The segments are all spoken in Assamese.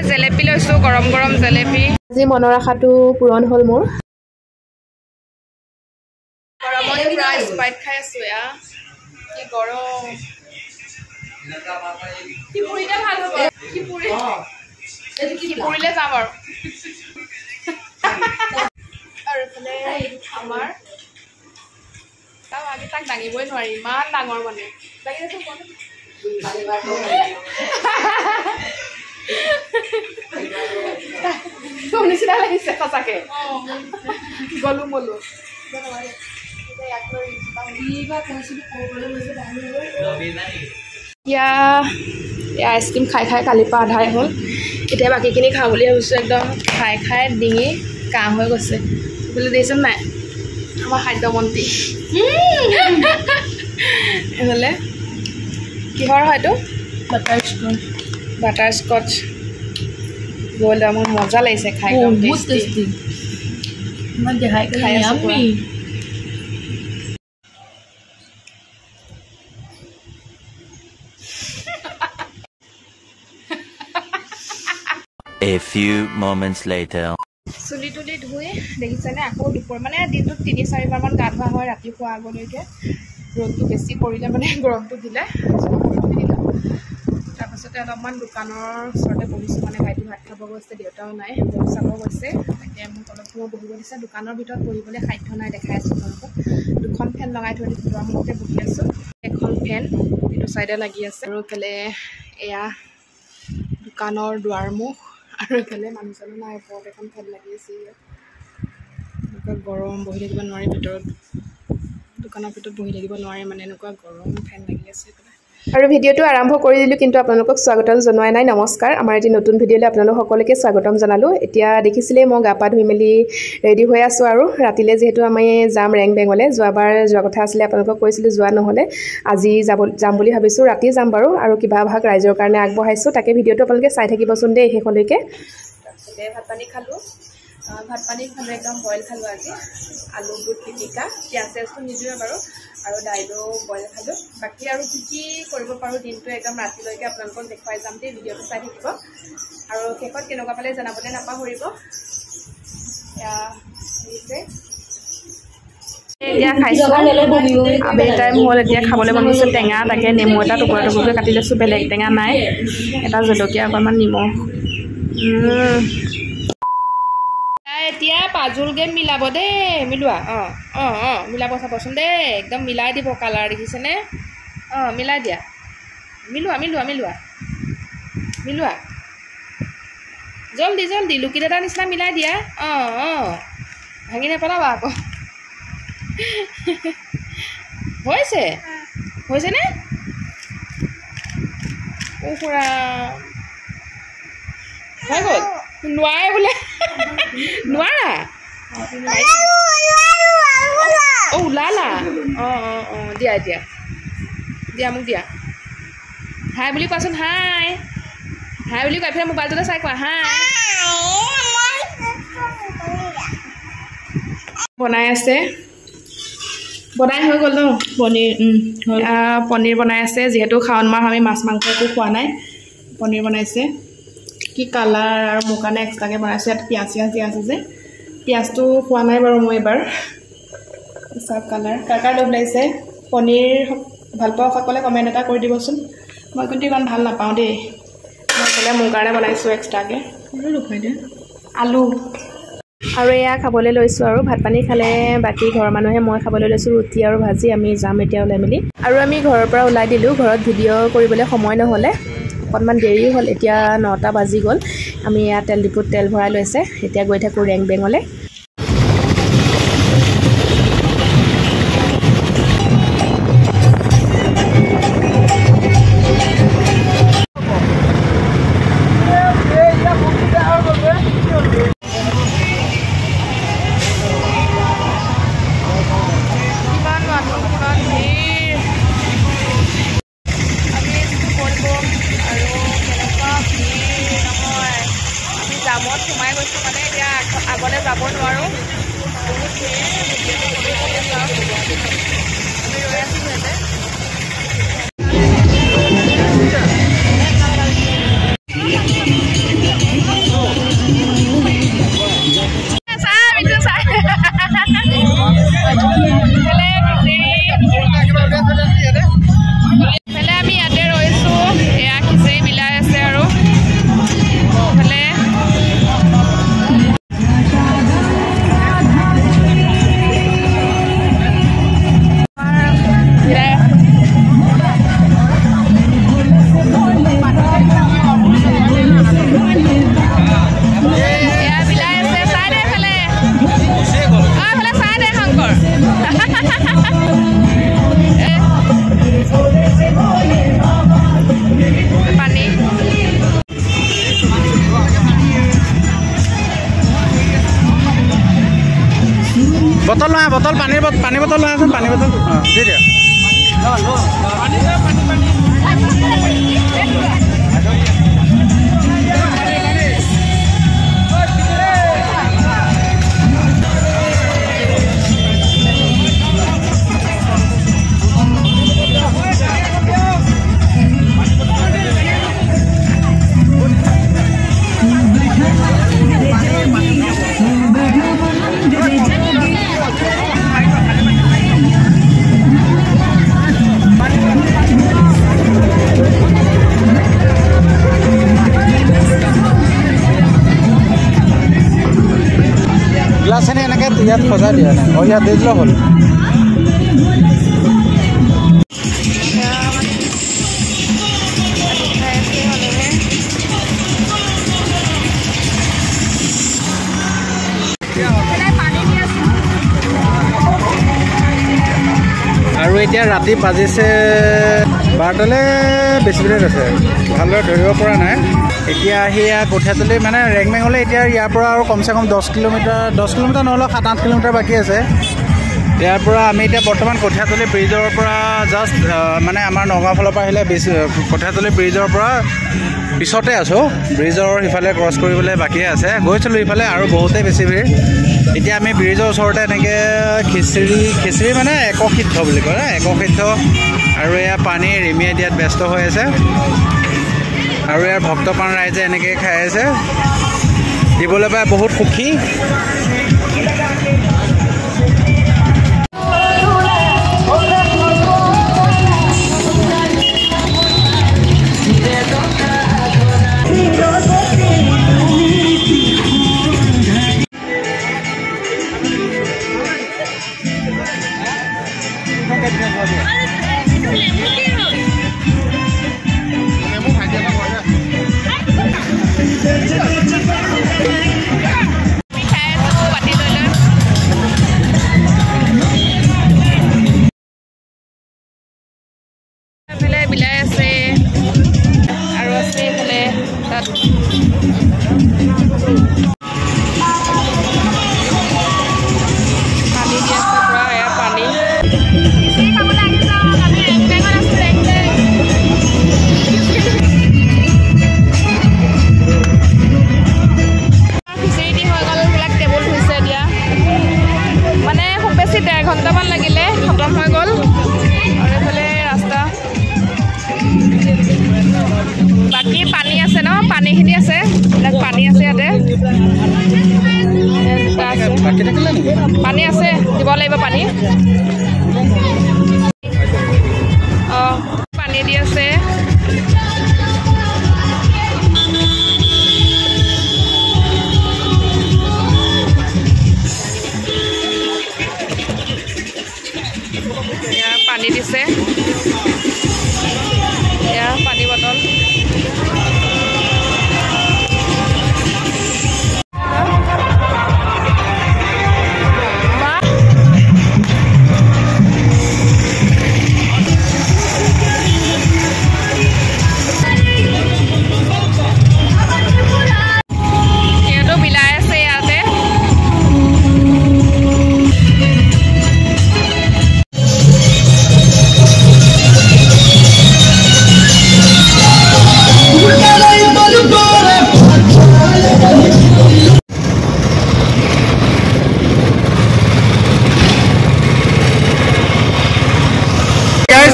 জেলেপি লৈছো গৰম গৰম জেলেপি আজি মনৰ আশাটো পূৰণ হ'ল মোৰ গৰমত পুৰা স্প্ৰাইট খাই আছো ইয়া কি গৰম কি পুৰিলে ভাল হ'ব কি পুৰি কি পুৰিলে যাম আৰু এফালে আমাৰ আগে তাক দাঙিবই নোৱাৰি ইমান ডাঙৰ মানে নিচিনা লাগিছে সঁচাকে গলো মলো আইচক্ৰীম খাই খাই কালিৰ পৰা আধাই হ'ল এতিয়া বাকীখিনি খাওঁ বুলি ভাবিছোঁ একদম খাই খাই ডিঙি কাহ হৈ গৈছে বুলি দেখিছোন নাই আমাৰ খাদ্যমন্ত্ৰী এইফালে কিহৰ হয়তো বাটাৰ স্কচ গ'ল মোৰ মজা লাগিছে খাই খাই A few moments later. চুলি তুলি ধুই দেখিছেনে আকৌ দুপৰ মানে দিনটোত ৩-৪বাৰমান গা ধোৱা হয় ৰাতি খোৱা আগলৈকে ৰ'দটো বেছি পৰিলে মানে গৰমটো দিলে তাৰপাছতে অলপমান দোকানৰ ওচৰতে বহিছোঁ মানে ভাইটি ভাত খাব গৈছে দেউতাও নাই বৌ চাব গৈছে তাকে মোক অলপ সময় বহিব দিছে দোকানৰ ভিতৰত বহিবলৈ সাধ্য নাই দেখাই আছোঁ তেওঁলোকক দুখন ফেন লগাই থৈ দিছোঁ দুৱাৰমুখতে বহি আছোঁ এখন ফেন এইটো চাইডে লাগি আছে আৰু এইফালে এয়া দোকানৰ দুৱাৰমুখ আৰু এইফালে মানুহজনো নাই ওপৰত এখন ফেন লাগি আছে এনেকুৱা গৰম বহি থাকিব নোৱাৰি ভিতৰত দোকানৰ ভিতৰত বহি থাকিব নোৱাৰি মানে এনেকুৱা গৰম ফেন লাগি আছে আৰু ভিডিঅ'টো আৰম্ভ কৰি দিলোঁ কিন্তু আপোনালোকক স্বাগতম জনোৱা নাই নমস্কাৰ আমাৰ এটি নতুন ভিডিঅ'লৈ আপোনালোক সকলোকে স্বাগতম জনালোঁ এতিয়া দেখিছিলেই মই গা পা ধুই মেলি ৰেডি হৈ আছোঁ আৰু ৰাতিলৈ যিহেতু আমি যাম ৰেং বেঙলৈ যোৱাবাৰ যোৱা কথা আছিলে আপোনালোকক কৈছিলোঁ যোৱা নহ'লে আজি যাম বুলি ভাবিছোঁ ৰাতি যাম বাৰু আৰু কিবা ভাগ ৰাইজৰ কাৰণে আগবঢ়াইছোঁ তাকে ভিডিঅ'টো আপোনালোকে চাই থাকিবচোন দেই শেষলৈকে তাৰপিছতে ভাত পানী খালোঁ একদম বইল খালোঁ আজি আলু বুট পিটিকা পিঁয়াজ চিয়াজটো নিদিওঁ বাৰু আৰু দাইলো বইল খালোঁ বাকী আৰু কি কৰিব পাৰোঁ দিনটো একদম ৰাতিলৈকে আপোনালোকক দেখুৱাই যাম দেই ভিডিঅ'টো চাই থাকিব আৰু শেষত কেনেকুৱা পালে জনাবলৈ নাপাহৰিব এতিয়া খাইছোঁ আবেলি টাইম হ'ল এতিয়া খাবলৈ মন গৈছে টেঙা তাকে নেমু এটা টুকুৰা টুকুৰকৈ কাটি লৈছোঁ বেলেগ টেঙা নাই এটা জলকীয়া অকণমান নিমখ এতিয়া পাজুল গেম মিলাব দেই মিলোৱা মিলাব চাবচোন দেই একদম মিলাই দিব কালাৰ দেখিছেনে মিলাই দিয়া মিলোৱা জলদি জলদি লুকি দাদাৰ নিচিনা মিলাই দিয়া ভাঙি নেপেলাবা আকৌ হৈছেনে পুৰা হৈ গ'ল নোৱাৰে বোলে নোৱাৰা ওলালা দিয়া এতিয়া দিয়া মোক দিয়া হাই বুলি কোৱাচোন হাই বুলি কোৱা এফালে মোবাইলটোতে চাই কোৱা হাই বনাই আছে বনাই হৈ গ'ল ন পনীৰ বনাই আছে যিহেতু শাওণ মাহ আমি মাছ মাংস একো খোৱা নাই পনীৰ বনাইছে কি কালাৰ আৰু মোৰ কাৰণে এক্সট্ৰাকৈ বনাইছোঁ ইয়াত পিঁয়াজ চিয়াজ দিয়া আছে যে পিঁয়াজটো খোৱা নাই বাৰু মই এইবাৰ চাপ কালাৰ কাৰ লোভ লাগিছে পনীৰ ভাল পোৱা সকলে কমেণ্ট এটা কৰি দিবচোন মই কিন্তু ইমান ভাল নাপাওঁ দেই মই ক'লে মোৰ কাৰণে বনাইছোঁ এক্সট্ৰাকৈ আলু আৰু এয়া খাবলৈ লৈছোঁ আৰু ভাত পানী খালে বাকী ঘৰৰ মানুহে মই খাবলৈ লৈছোঁ ৰুটি আৰু ভাজি আমি যাম এতিয়া ওলাই মেলি আৰু আমি ঘৰৰ পৰা ওলাই দিলোঁ ঘৰত ভিডিঅ' কৰিবলৈ সময় নহ'লে অকণমান দেৰি হ'ল এতিয়া 9টা বাজি গ'ল আমি এয়া তেল ডিপুত তেল ভৰাই লৈছে এতিয়া গৈ থাকোঁ ৰেং বেঙলৈ জামত সোমাই গৈছোঁ মানে এতিয়া আগলৈ যাব লোৱা বটল পানী বটল লোৱাচোন পানী বটল দি দিয়া গ্লাছখিনি এনেকৈ ইয়াত সজাই দিয়া নাই ইয়াত দি দিলেও হ'ল আৰু এতিয়া ৰাতি বাজিছে 12টালৈ বেছি মিনিট আছে ভালদৰে ধৰিব পৰা নাই এতিয়া আহি কঠীয়াতলি মানে ৰেংমেঙলৈ এতিয়া ইয়াৰ পৰা আৰু কমচে কম 10 কিলোমিটাৰ নহ'লেও 7-8 কিলোমিটাৰ বাকী আছে ইয়াৰ পৰা আমি এতিয়া বৰ্তমান কঠীয়াতলি ব্ৰিজৰ পৰা জাষ্ট মানে আমাৰ নগাঁও ফালৰ পৰা আহিলে কঠীয়াতলি ব্ৰিজৰ পৰা পিছতে আছোঁ ব্ৰিজৰ সিফালে ক্ৰছ কৰিবলৈ বাকী আছে গৈছিলোঁ ইফালে আৰু বহুতেই বেছি ভিৰ এতিয়া আমি ব্ৰিজৰ ওচৰতে এনেকৈ খিচিৰি মানে একসিদ্ধ বুলি কয় একসিদ্ধ আৰু এয়া পানী ৰিমিয়াই দিয়াত ব্যস্ত হৈ আছে আৰু ইয়াৰ ভক্তপ্ৰাণ ৰাইজে এনেকৈ খাই আছে দিবলৈ পাই বহুত সুখী বিলাই আছে আৰু আছে এইফালে তাত পানী দি আছে পুৰা এয়া পানী খিচিৰি দি হৈ গ'ল এইবিলাক টেবুল হৈছে এতিয়া মানে খুব বেছি 1.5 ঘণ্টামান লাগিলে খতম হৈ গ'ল আৰু এইফালে ৰাস্তা বাকী পানী আছে ন পানীখিনি আছে এইবিলাক পানী আছে ইয়াতে পানী আছে দিব লাগিব পানী অঁ পানী দি আছে পানী দিছে এয়া পানী বটল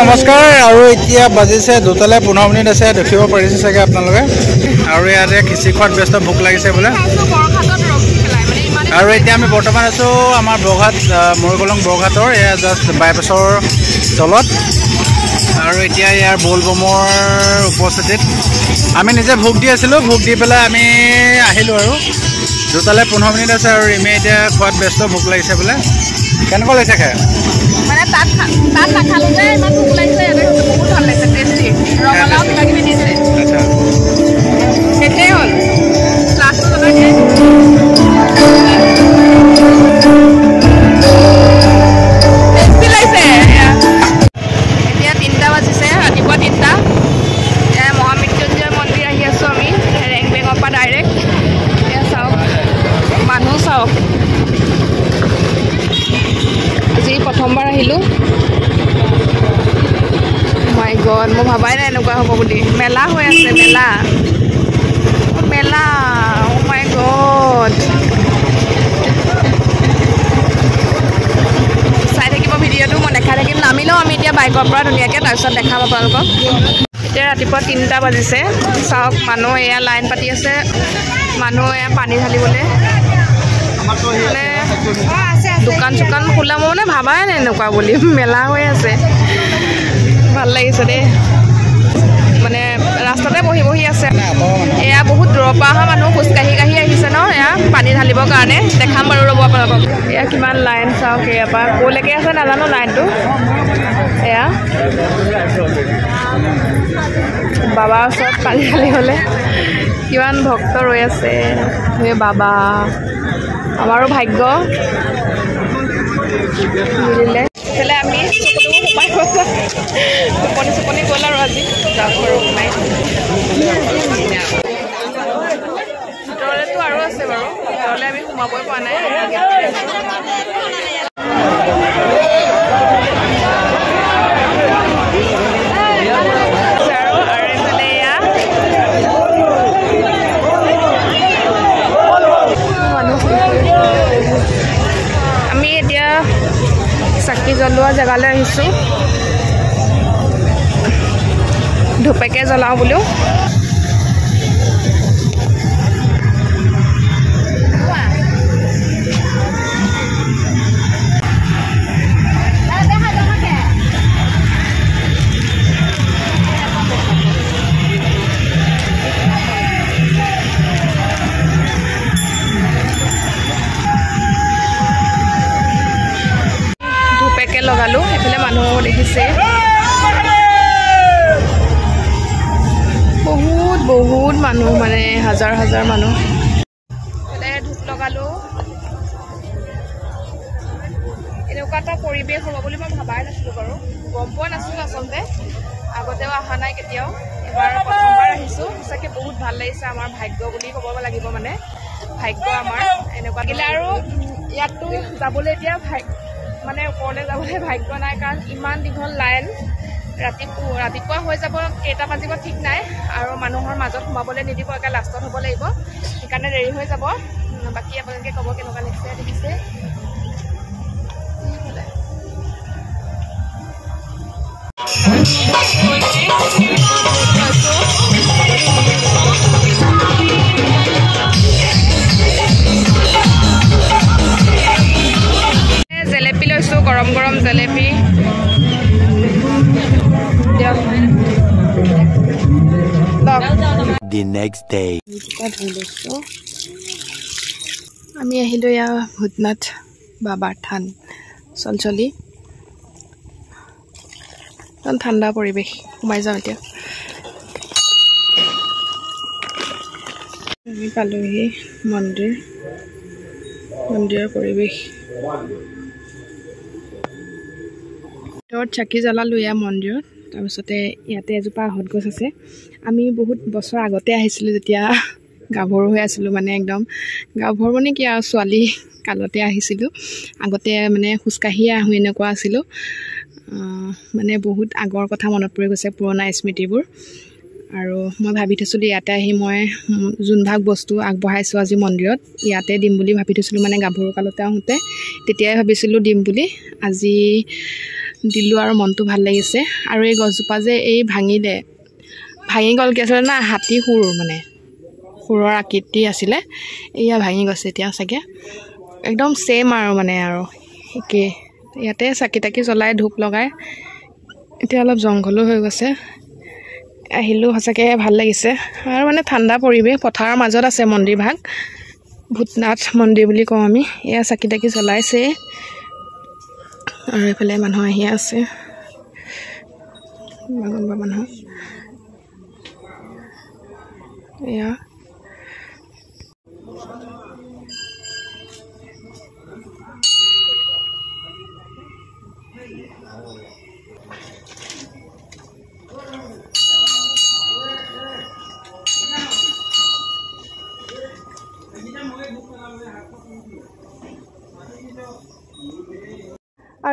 নমস্কাৰ আৰু এতিয়া বাজিছে 2টালৈ 15 মিনিট আছে দেখিব পাৰিছে চাগে আপোনালোকে আৰু ইয়াতে খিচিৰি খোৱাত ব্যস্ত ভোক লাগিছে বোলে আৰু এতিয়া আমি বৰ্তমান আছোঁ আমাৰ বৰঘাট মৰিকলং বৰঘাটৰ এয়া জাষ্ট বাইপাছৰ তলত আৰু এতিয়া ইয়াৰ বলবমৰ উপস্থিতিত আমি নিজে ভোগ দি আছিলোঁ ভোগ দি পেলাই আমি আহিলোঁ আৰু 2টালৈ 15 মিনিট আছে আৰু ৰিমে এতিয়া খোৱাত ব্যস্ত ভোক লাগিছে বোলে কেনেকুৱা লাগিছে খাই মানে তাত নাখালো যে ইমান ভোক লাগিছে ইয়াতে বহুত ভাল লাগিছে টেষ্টি ৰঙালাও কিবা কিবি দিছে আচ্ছা শেষেই হ'ল লাষ্টত টেষ্টি লাগিছে এতিয়া 3টা বাজিছে ৰাতিপুৱা 3টা মহামৃত্যুঞ্জয় মন্দিৰ আহি আছোঁ আমি ৰেংবেঙৰ পৰা ডাইৰেক্ট এতিয়া চাওক মানুহ চাওক প্ৰথমবাৰ আহিলোঁ মাই গড মই ভাবাই নাই এনেকুৱা হ'ব বুলি মেলা হৈ আছে মেলা মেলা মাই গড চাই থাকিব ভিডিঅ'টো মই দেখাই থাকিম নামি লওঁ আমি এতিয়া বাইকৰ পৰা ধুনীয়াকৈ তাৰপিছত দেখাম আপোনালোকক এতিয়া ৰাতিপুৱা 3টা বাজিছে চাওক মানুহ এয়া লাইন পাতি আছে মানুহ এয়া পানী ঢালিবলৈ মানে দোকান চোকান খোলা মই মানে ভাবাই নাই এনেকুৱা বুলি মেলা হৈ আছে ভাল লাগিছে দেই মানে ৰাস্তাতে বহি বহি আছে এয়া বহুত দূৰৰ পৰা অহা মানুহ খোজকাঢ়ি আহিছে ন এয়া পানী ঢালিবৰ কাৰণে দেখাম বাৰু ৰ'ব আপোনালোকক এয়া কিমান লাইন চাওক এয়াৰ পৰা ক'লৈকে আছে নাজানো লাইনটো এয়া বাবাৰ ওচৰত পানী ঢালিবলৈ কিমান ভক্ত ৰৈ আছে হে বাবা আমাৰো ভাগ্য মিলিলে এইফালে আমি সোমাই গৈছোঁ টোপনি চোপনি গ'ল আৰু আজি যাওক বাৰু সোমাই ভিতৰলেতো আৰু আছে বাৰু ভিতৰলৈ আমি সোমাবই পৰা নাই আমি এতিয়া চাকি জ্বলোৱা জেগালৈ আহিছোঁ ধূপেকে জ্বলাওঁ বোলো লগালোঁ এইফালে মানুহ দেখিছে বহুত মানুহ মানে হাজাৰ মানুহ এইফালে ধূপ লগালোঁ এনেকুৱা এটা পৰিৱেশ হ'ব বুলি মই ভাবাই নাছিলোঁ বাৰু গম পোৱা নাছিলোঁ আচলতে আগতেও অহা নাই কেতিয়াও এবাৰ প্ৰথমবাৰ আহিছোঁ সঁচাকৈ বহুত ভাল লাগিছে আমাৰ ভাগ্য বুলি ক'ব লাগিব মানে ভাগ্য আমাৰ এনেকুৱা লাগিলে আৰু ইয়াততো যাবলৈ এতিয়া মানে ওপৰলৈ যাবলৈ ভাগ্য নাই কাৰণ ইমান দীঘল লাইন ৰাতিপুৱা হৈ যাব কেইটা বাজিব ঠিক নাই আৰু মানুহৰ মাজত সোমাবলৈ নিদিব একে লাষ্টত হ'ব লাগিব সেইকাৰণে দেৰি হৈ যাব বাকী আপোনালোকে ক'ব কেনেকুৱা লাগিছে দেখিছে জেলেপি লৈছোঁ গৰম জেলেপি The next day. আমি আহিলোঁ এয়া ভূতনাথ বাবাৰ থান চলচলি ঠাণ্ডা পৰিৱেশ সোমাই যাওঁ এতিয়া আমি পালোহি মন্দিৰৰ পৰিৱেশ ভিতৰত চাকি জ্বলালোঁ এয়া মন্দিৰত তাৰপিছতে ইয়াতে এজোপা আহঁত গছ আছে আমি বহুত বছৰ আগতে আহিছিলোঁ যেতিয়া গাভৰু হৈ আছিলোঁ মানে একদম গাভৰু মানে কি আৰু ছোৱালী কালতে আহিছিলোঁ আগতে মানে খোজকাঢ়িয়ে আহোঁ এনেকুৱা আছিলোঁ মানে বহুত আগৰ কথা মনত পৰি গৈছে পুৰণা স্মৃতিবোৰ আৰু মই ভাবি থৈছিলোঁ ইয়াতে আহি মই যোনভাগ বস্তু আগবঢ়াইছোঁ আজি মন্দিৰত ইয়াতে দিম বুলি ভাবি থৈছিলোঁ মানে গাভৰু কালতে আহোঁতে তেতিয়াই ভাবিছিলোঁ দিম বুলি আজি দিলোঁ আৰু মনটো ভাল লাগিছে আৰু এই গছজোপা যে এই ভাঙি গ'ল কি আছিলে না হাতী মানে সুৰৰ আকৃতি আছিলে এয়া ভাঙি গৈছে এতিয়া চাগে একদম ছেম আৰু মানে আৰু একেই ইয়াতে চাকি তাকি জ্বলাই ধূপ লগাই এতিয়া অলপ জংঘলো হৈ গৈছে আহিলোঁ সঁচাকৈ ভাল লাগিছে আৰু মানে ঠাণ্ডা পৰিৱেশ পথাৰৰ মাজত আছে মন্দিৰভাগ ভূতনাথ মন্দিৰ বুলি কওঁ আমি এয়া চাকি তাকি জ্বলাইছে আৰু এইফালে মানুহ আহি আছে মানুহ এয়া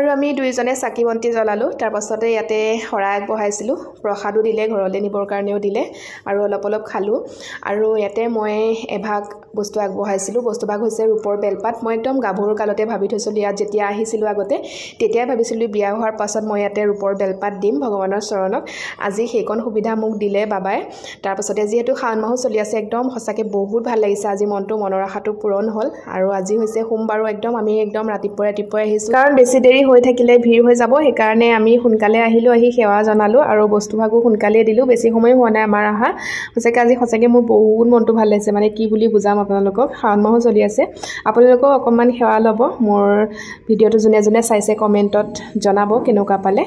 আৰু আমি দুইজনে চাকি বন্তি জ্বলালোঁ। তাৰপাছতে ইয়াতে শৰাই আগবঢ়াইছিলোঁ, প্ৰসাদো দিলে, ঘৰলৈ নিবৰ কাৰণেও দিলে আৰু অলপ অলপ খালোঁ। আৰু ইয়াতে মই এভাগ বস্তু আগবঢ়াইছিলোঁ। বস্তুভাগ হৈছে ৰূপৰ বেলপাত। মই একদম গাভৰু কালতে ভাবি থৈছিলোঁ, ইয়াত যেতিয়া আহিছিলোঁ আগতে তেতিয়াই ভাবিছিলোঁ বিয়া হোৱাৰ পাছত মই ইয়াতে ৰূপৰ বেলপাত দিম ভগৱানৰ চৰণত। আজি সেইকণ সুবিধা মোক দিলে বাবাই। তাৰপাছতে যিহেতু শাওণ মাহো চলি আছে, একদম সঁচাকৈ বহুত ভাল লাগিছে। আজি মনৰ আশাটো পূৰণ হ'ল। আৰু আজি হৈছে সোমবাৰো, আমি একদম ৰাতিপুৱাই আহিছোঁ, কাৰণ বেছি দেৰি হৈ থাকিলে ভিৰ হৈ যাব। সেইকাৰণে আমি সোনকালে আহিলোঁ, আহি সেৱা জনালোঁ আৰু বস্তুভাগো সোনকালেই দিলোঁ। বেছি সময় হোৱা নাই আমাৰ অহা। সঁচাকৈ মোৰ বহুত মনটো ভাল লাগিছে, মানে কি বুলি বুজাম আপোনালোকক। শাওণ মাহো চলি আছে, আপোনালোকেও অকণমান সেৱা ল'ব। মোৰ ভিডিঅ'টো যোনে যোনে চাইছে কমেণ্টত জনাব কেনেকুৱা পালে।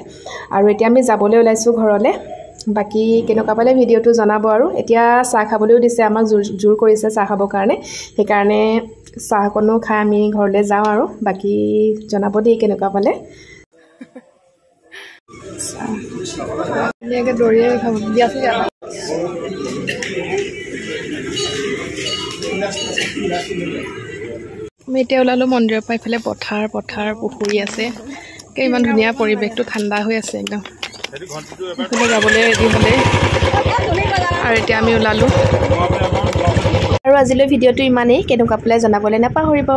আৰু এতিয়া আমি যাবলৈ ওলাইছোঁ ঘৰলৈ। বাকী কেনেকুৱা পালে ভিডিঅ'টো জনাব। আৰু এতিয়া চাহ খাবলৈও দিছে, আমাক জোৰ কৰিছে চাহ খাবৰ কাৰণে। সেইকাৰণে চাহকণো খাই আমি ঘৰলৈ যাওঁ। আৰু বাকী জনাব দেই কেনেকুৱা পালে। ধুনীয়াকৈ দৌৰিয়ে খাব দিয়াচোন। আমি এতিয়া ওলালোঁ মন্দিৰৰ পৰা। ইফালে পথাৰ পুখুৰী আছে। ইমান ধুনীয়া পৰিৱেশটো, ঠাণ্ডা হৈ আছে একদম। ইফালে যাবলৈ ৰেডি হ'লে আৰু এতিয়া আমি ওলালোঁ। আৰু আজিলৈ ভিডিঅ'টো ইমানেই। কেনেকুৱা পালে জনাবলৈ নাপাহৰিব।